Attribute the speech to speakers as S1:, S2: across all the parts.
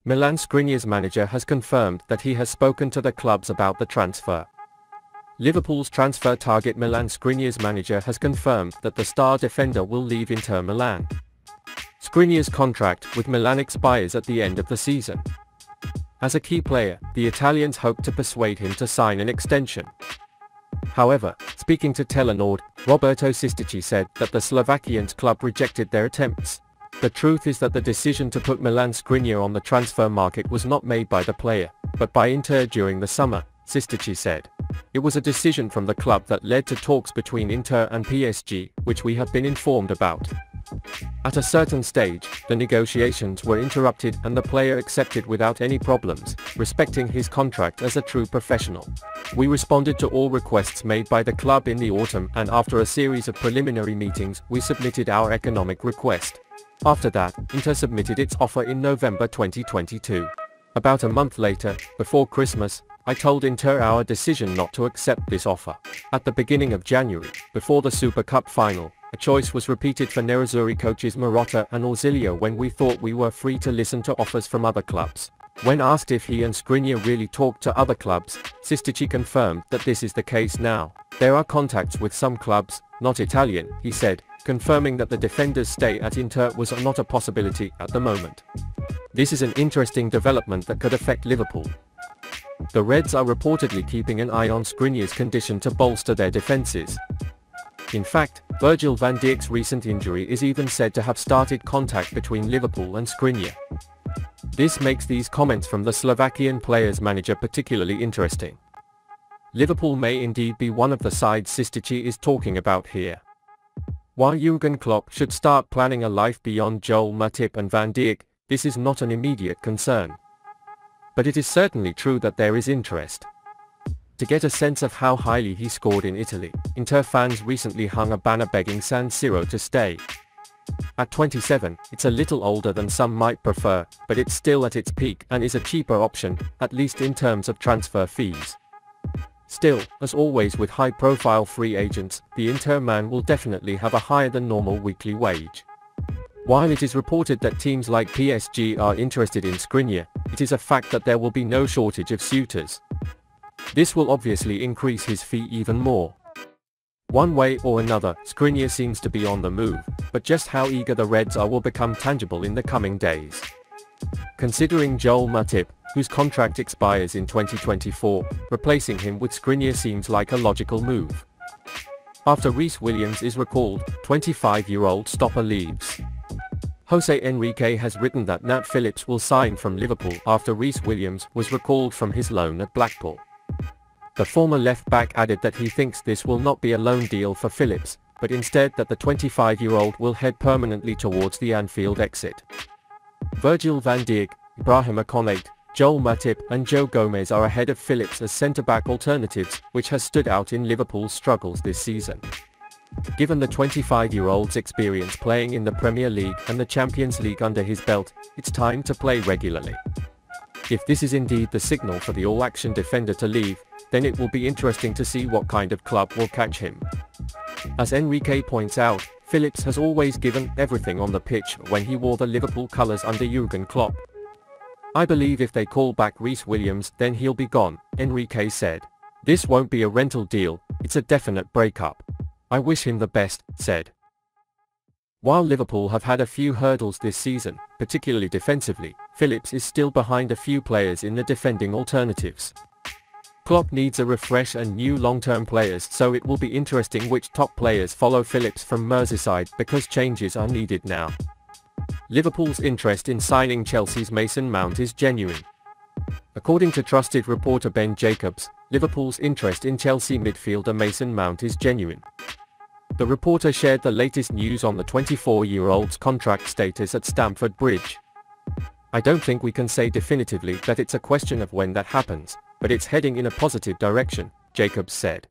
S1: Milan Skriniar's manager has confirmed that he has spoken to the clubs about the transfer. Liverpool's transfer target Milan Skriniar's manager has confirmed that the star defender will leave Inter Milan. Skriniar's contract with Milan expires at the end of the season. As a key player, the Italians hope to persuade him to sign an extension. However, speaking to Telenord, Roberto Sistici said that the Slovakian's club rejected their attempts. The truth is that the decision to put Milan Skriniar on the transfer market was not made by the player, but by Inter during the summer, Sistici said. It was a decision from the club that led to talks between Inter and PSG, which we have been informed about. At a certain stage, the negotiations were interrupted and the player accepted without any problems, respecting his contract as a true professional. We responded to all requests made by the club in the autumn, and after a series of preliminary meetings, we submitted our economic request. After that, Inter submitted its offer in November 2022. About a month later, before Christmas, I told Inter our decision not to accept this offer. At the beginning of January, before the Super Cup final, a choice was repeated for Nerazzurri coaches Marotta and Ausilio when we thought we were free to listen to offers from other clubs. When asked if he and Skriniar really talked to other clubs, Sistici confirmed that this is the case now. There are contacts with some clubs, not Italian, he said, confirming that the defender's stay at Inter was not a possibility at the moment. This is an interesting development that could affect Liverpool. The Reds are reportedly keeping an eye on Skriniar's condition to bolster their defences. In fact, Virgil van Dijk's recent injury is even said to have started contact between Liverpool and Skriniar. This makes these comments from the Slovakian player's manager particularly interesting. Liverpool may indeed be one of the sides Sistici is talking about here. While Jurgen Klopp should start planning a life beyond Joel Matip and Van Dijk, this is not an immediate concern. But it is certainly true that there is interest. To get a sense of how highly he scored in Italy, Inter fans recently hung a banner begging San Siro to stay. At 27, it's a little older than some might prefer, but it's still at its peak and is a cheaper option, at least in terms of transfer fees. Still, as always with high-profile free agents, the Inter man will definitely have a higher than normal weekly wage. While it is reported that teams like PSG are interested in Skriniar, it is a fact that there will be no shortage of suitors. This will obviously increase his fee even more. One way or another, Skriniar seems to be on the move, but just how eager the Reds are will become tangible in the coming days. Considering Joel Matip, whose contract expires in 2024, replacing him with Skriniar seems like a logical move. After Rhys Williams is recalled, 25-year-old stopper leaves. Jose Enrique has written that Nat Phillips will sign from Liverpool after Rhys Williams was recalled from his loan at Blackpool. The former left-back added that he thinks this will not be a loan deal for Phillips, but instead that the 25-year-old will head permanently towards the Anfield exit. Virgil van Dijk, Ibrahima Konate, Joel Matip and Joe Gomez are ahead of Phillips as centre-back alternatives, which has stood out in Liverpool's struggles this season. Given the 25-year-old's experience playing in the Premier League and the Champions League under his belt, it's time to play regularly. If this is indeed the signal for the all-action defender to leave, then it will be interesting to see what kind of club will catch him. As Enrique points out, Phillips has always given everything on the pitch when he wore the Liverpool colours under Jurgen Klopp. I believe if they call back Rhys Williams, then he'll be gone, Enrique said. This won't be a rental deal, it's a definite breakup. I wish him the best, said. While Liverpool have had a few hurdles this season, particularly defensively, Phillips is still behind a few players in the defending alternatives. Klopp needs a refresh and new long-term players, so it will be interesting which top players follow Phillips from Merseyside because changes are needed now. Liverpool's interest in signing Chelsea's Mason Mount is genuine. According to trusted reporter Ben Jacobs, Liverpool's interest in Chelsea midfielder Mason Mount is genuine. The reporter shared the latest news on the 24-year-old's contract status at Stamford Bridge. I don't think we can say definitively that it's a question of when that happens, but it's heading in a positive direction, Jacobs said.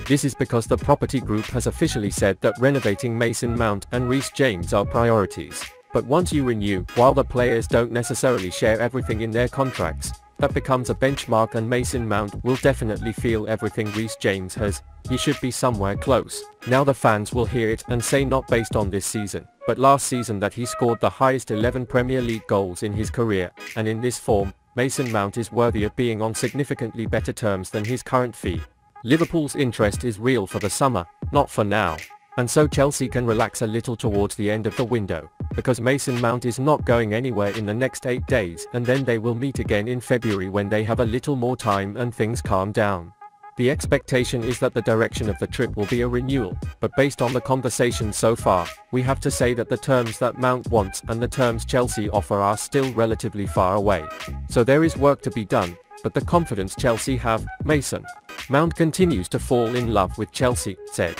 S1: This is because the property group has officially said that renovating Mason Mount and Reece James are priorities. But once you renew, while the players don't necessarily share everything in their contracts, that becomes a benchmark and Mason Mount will definitely feel everything Reece James has. He should be somewhere close. Now the fans will hear it and say not based on this season, but last season that he scored the highest 11 Premier League goals in his career, and in this form, Mason Mount is worthy of being on significantly better terms than his current fee. Liverpool's interest is real for the summer, not for now. And so Chelsea can relax a little towards the end of the window, because Mason Mount is not going anywhere in the next 8 days, and then they will meet again in February when they have a little more time and things calm down. The expectation is that the direction of the trip will be a renewal, but based on the conversations so far, we have to say that the terms that Mount wants and the terms Chelsea offer are still relatively far away. So there is work to be done, but the confidence Chelsea have, Mason Mount continues to fall in love with Chelsea, said.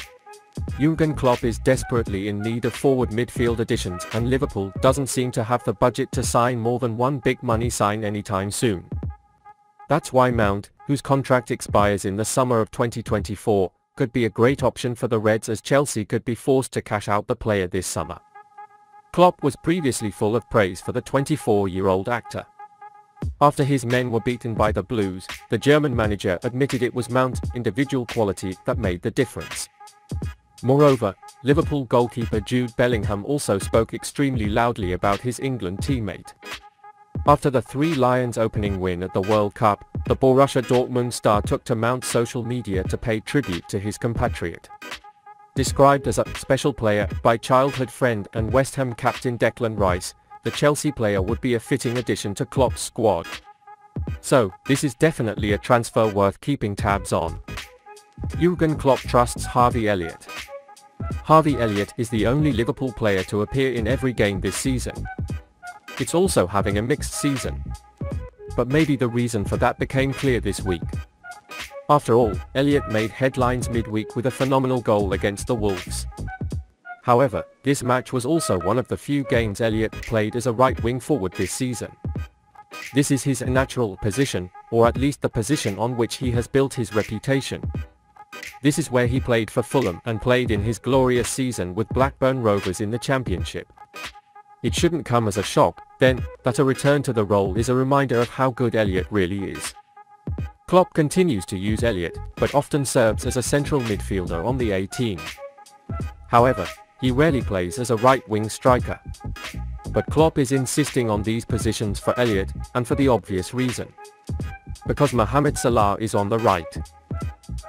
S1: Jurgen Klopp is desperately in need of forward midfield additions, and Liverpool doesn't seem to have the budget to sign more than one big money sign anytime soon. That's why Mount, whose contract expires in the summer of 2024, could be a great option for the Reds, as Chelsea could be forced to cash out the player this summer. Klopp was previously full of praise for the 24-year-old actor. After his men were beaten by the Blues, the German manager admitted it was Mount's individual quality that made the difference. Moreover, Liverpool goalkeeper Jude Bellingham also spoke extremely loudly about his England teammate. After the Three Lions opening win at the World Cup, the Borussia Dortmund star took to Mount's social media to pay tribute to his compatriot. Described as a special player by childhood friend and West Ham captain Declan Rice, the Chelsea player would be a fitting addition to Klopp's squad. So, this is definitely a transfer worth keeping tabs on. Jurgen Klopp trusts Harvey Elliott. Harvey Elliott is the only Liverpool player to appear in every game this season. It's also having a mixed season. But maybe the reason for that became clear this week. After all, Elliott made headlines midweek with a phenomenal goal against the Wolves. However, this match was also one of the few games Elliott played as a right-wing forward this season. This is his natural position, or at least the position on which he has built his reputation. This is where he played for Fulham and played in his glorious season with Blackburn Rovers in the Championship. It shouldn't come as a shock, then, that a return to the role is a reminder of how good Elliott really is. Klopp continues to use Elliott, but often serves as a central midfielder on the A team. However, he rarely plays as a right-wing striker. But Klopp is insisting on these positions for Elliott, and for the obvious reason. Because Mohamed Salah is on the right.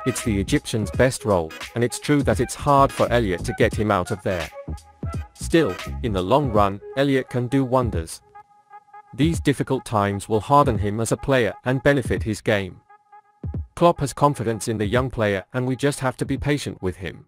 S1: It's the Egyptian's best role, and it's true that it's hard for Elliott to get him out of there. Still, in the long run, Elliott can do wonders. These difficult times will harden him as a player and benefit his game. Klopp has confidence in the young player, and we just have to be patient with him.